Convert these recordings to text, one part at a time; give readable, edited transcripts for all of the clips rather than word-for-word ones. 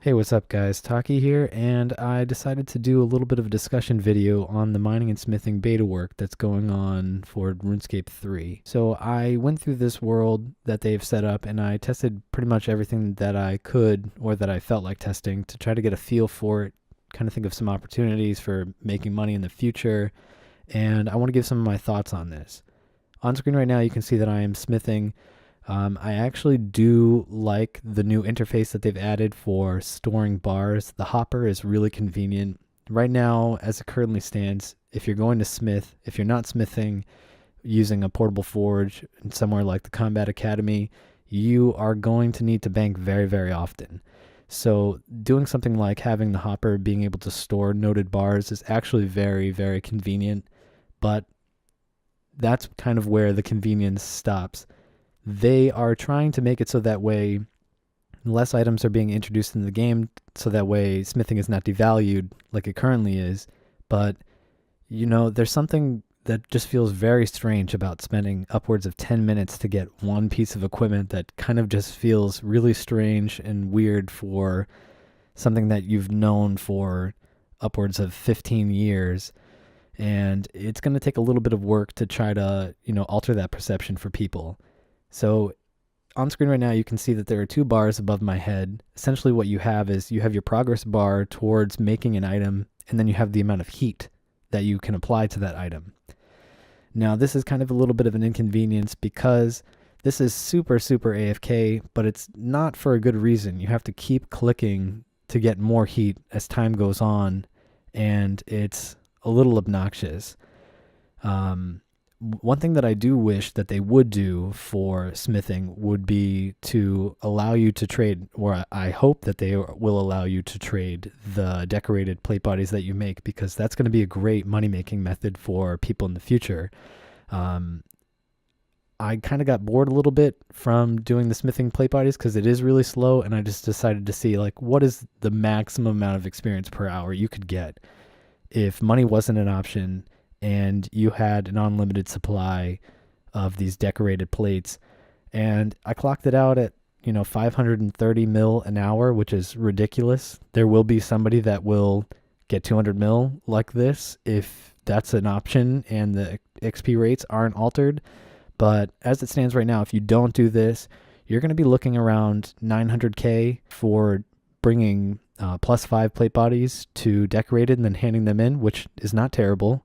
Hey, what's up guys? Taki here, and I decided to do a little bit of a discussion video on the mining and smithing beta work that's going on for Runescape 3. So I went through this world that they've set up and I tested pretty much everything that I could or that I felt like testing to try to get a feel for it, kind of think of some opportunities for making money in the future, and I want to give some of my thoughts on this. On screen right now you can see that I am smithing. I actually do like the new interface that they've added for storing bars. The hopper is really convenient. Right now, as it currently stands, if you're going to smith, if you're not smithing using a portable forge somewhere like the Combat Academy, you are going to need to bank very, very often. So doing something like having the hopper being able to store noted bars is actually very, very convenient, but that's kind of where the convenience stops. They are trying to make it so that way less items are being introduced in the game, so that way smithing is not devalued like it currently is. But, there's something that just feels very strange about spending upwards of 10 minutes to get one piece of equipment that kind of just feels really strange and weird for something that you've known for upwards of 15 years. And it's going to take a little bit of work to try to, alter that perception for people. So on screen right now, you can see that there are two bars above my head. Essentially what you have is you have your progress bar towards making an item, and then you have the amount of heat that you can apply to that item. Now, this is kind of a little bit of an inconvenience because this is super, super AFK, but it's not for a good reason. You have to keep clicking to get more heat as time goes on, and it's a little obnoxious. One thing that I do wish that they would do for smithing would be to allow you to trade, or I hope that they will allow you to trade the decorated plate bodies that you make, because that's going to be a great money-making method for people in the future. I kind of got bored a little bit from doing the smithing plate bodies because it is really slow, and I just decided to see, like, what is the maximum amount of experience per hour you could get if money wasn't an option and you had an unlimited supply of these decorated plates. And I clocked it out at, 530 mil an hour, which is ridiculous. There will be somebody that will get 200 mil like this if that's an option and the XP rates aren't altered. But as it stands right now, if you don't do this, you're going to be looking around 900k for bringing +5 plate bodies to decorated and then handing them in, which is not terrible.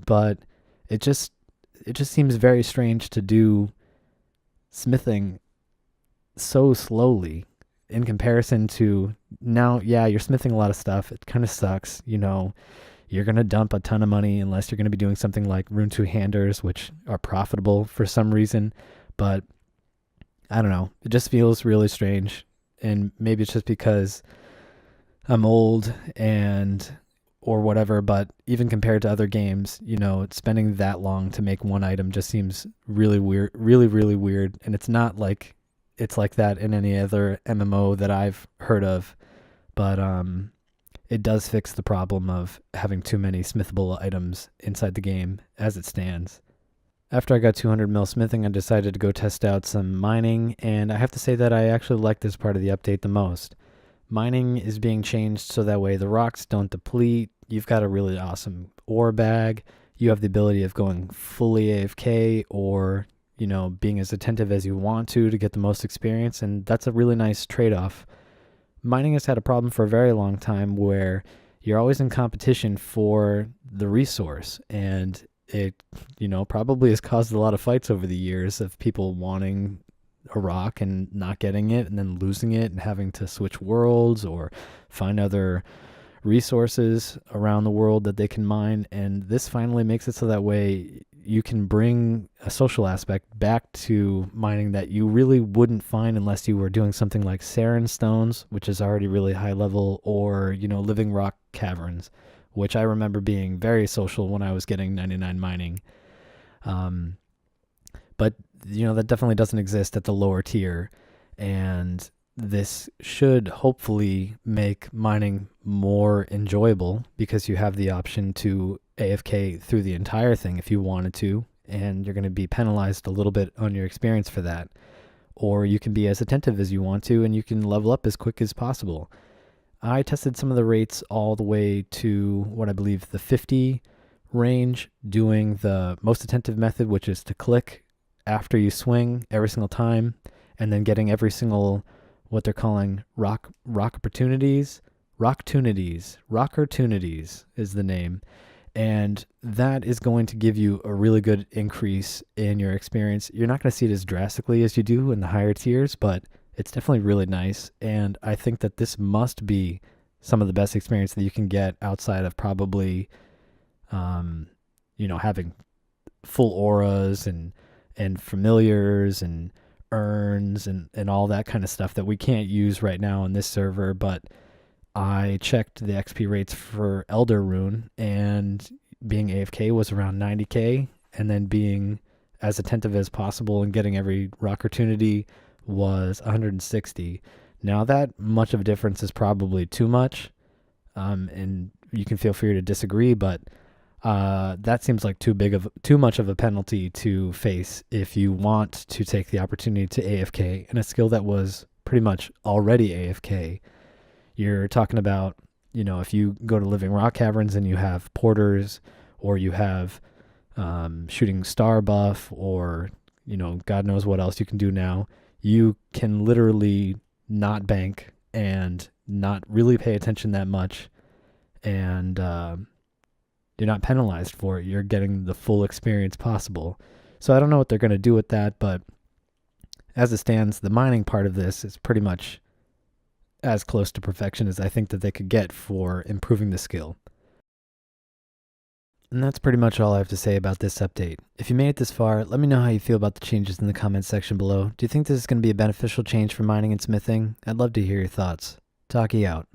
But it just seems very strange to do smithing so slowly in comparison to now. Yeah, you're smithing a lot of stuff. It kind of sucks. You're going to dump a ton of money unless you're going to be doing something like Rune 2 handers, which are profitable for some reason. But I don't know. It just feels really strange. And maybe it's just because I'm old or whatever, but even compared to other games, spending that long to make one item just seems really weird, really, really weird. And it's not like it's like that in any other MMO that I've heard of, but it does fix the problem of having too many smithable items inside the game as it stands. After I got 200 mil smithing, I decided to go test out some mining, and I have to say that I actually like this part of the update the most. Mining is being changed so that way the rocks don't deplete. You've got a really awesome ore bag. You have the ability of going fully AFK or, being as attentive as you want to get the most experience, and that's a really nice trade-off. Mining has had a problem for a very long time where you're always in competition for the resource, and it, probably has caused a lot of fights over the years of people wanting a rock and not getting it and then losing it and having to switch worlds or find other resources around the world that they can mine. And this finally makes it so that way you can bring a social aspect back to mining that you really wouldn't find unless you were doing something like Sarin stones, which is already really high level, or living rock caverns, which I remember being very social when I was getting 99 mining. But that definitely doesn't exist at the lower tier, and this should hopefully make mining more enjoyable because you have the option to AFK through the entire thing if you wanted to, and you're going to be penalized a little bit on your experience for that. Or you can be as attentive as you want to, and you can level up as quick as possible. I tested some of the rates all the way to what I believe the 50 range, doing the most attentive method, which is to click after you swing every single time, and then getting every single what they're calling rock opportunities. Rockertunities is the name. And that is going to give you a really good increase in your experience. You're not going to see it as drastically as you do in the higher tiers, but it's definitely really nice. And I think that this must be some of the best experience that you can get outside of probably, having full auras and familiars and urns and all that kind of stuff that we can't use right now on this server. But I checked the XP rates for Elder Rune, and being AFK was around 90k, and then being as attentive as possible and getting every opportunity was 160. Now, that much of a difference is probably too much, and you can feel free to disagree, but that seems like too much of a penalty to face if you want to take the opportunity to AFK in a skill that was pretty much already AFK. You're talking about, if you go to Living Rock Caverns and you have porters, or you have shooting star buff, or, God knows what else you can do now. You can literally not bank and not really pay attention that much, and you're not penalized for it. You're getting the full experience possible. So I don't know what they're going to do with that, but as it stands, the mining part of this is pretty much as close to perfection as I think that they could get for improving the skill. And that's pretty much all I have to say about this update. If you made it this far, let me know how you feel about the changes in the comments section below. Do you think this is going to be a beneficial change for mining and smithing? I'd love to hear your thoughts. Taki out.